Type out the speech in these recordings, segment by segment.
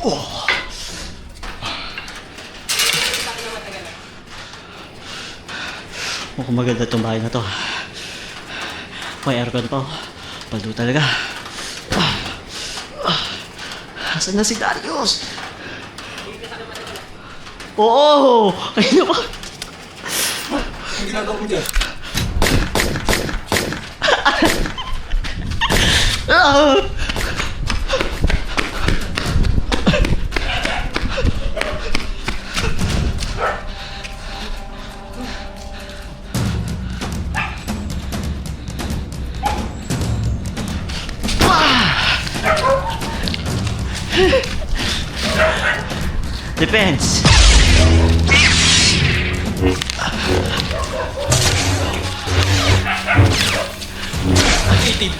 Oh. Mukhang maganda itong bahay na to. May aircon pa. Palo talaga. Asan na si Darius? Oo! Ayun na ba? Ang ginagawa mo dyan? Depends. Itim.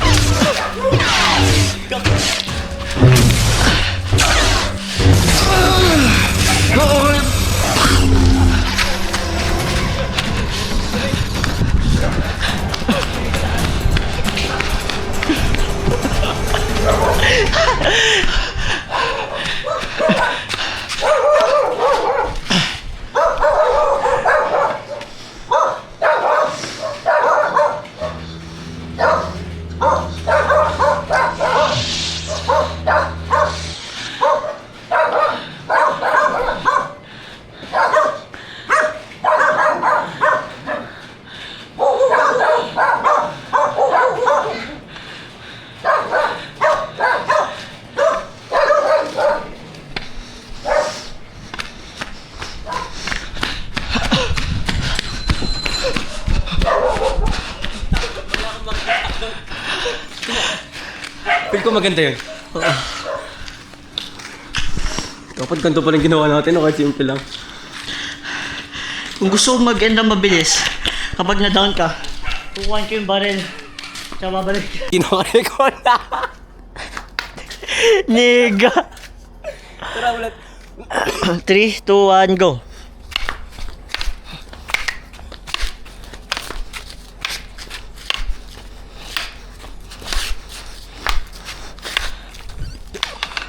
Feel ko maganda yun. Dapat ganito palang ginawa natin, kahit simple lang. Kung gusto mo mag-end na mabilis, kapag na-down ka, kukuhan ko yung barrel. Tsaka babalik. Kinarecord na. Niga! Tara ulit. 3, 2, 1, go!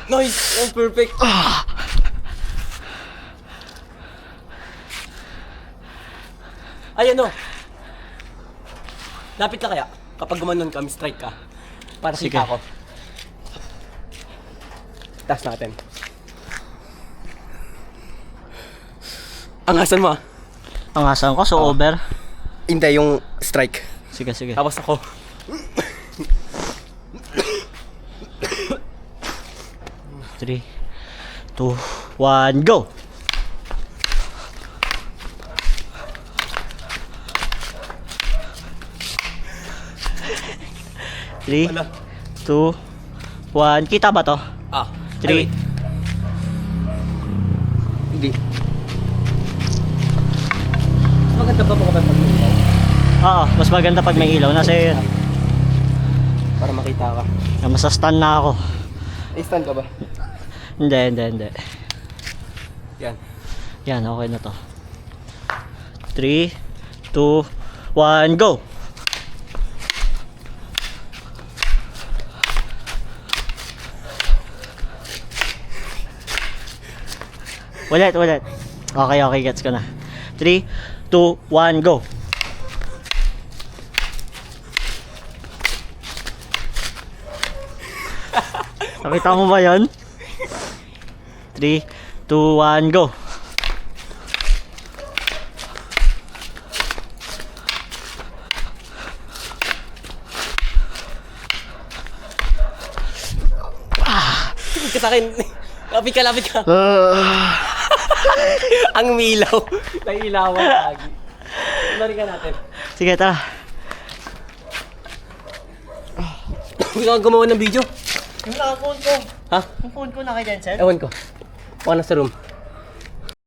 Nice! Oh, perfect! Ay, ano? Lapit na kaya? Kapag gumanon kami, strike ka. Para Sige. sika ako. Taas natin. Angasan mo ah. Angasan ko, so over. Hindi, yung strike. Sige, sige. Tapos ako. 3, 2, 1, go! Three, Wala. 2, 1. Kita ba to? Ah. 3. Hindi. Maganda ba mo kapag mag-ilaw? Oo, mas maganda pag may ilaw. Nasa yun. Para makita ka. Masastan na ako. Stand ka ba? Hindi, hindi, hindi. Yan. Yan, okay na to. 3, 2, 1, go! Ulit, ulit. Okay, okay, gets ko na. 3, 2, 1, go! Nakita mo ba yun? 3, 2, 1, go! Lapit ka sa akin. Lapit ka, lapit ka. Ang milaw. Nailawan lagi. Balikan natin. Sige, tara. Gusto kang gumawa ng video? Yung phone ko. Ha? Yung phone ko naka-cancel? Ewan ko. Baka nasa room.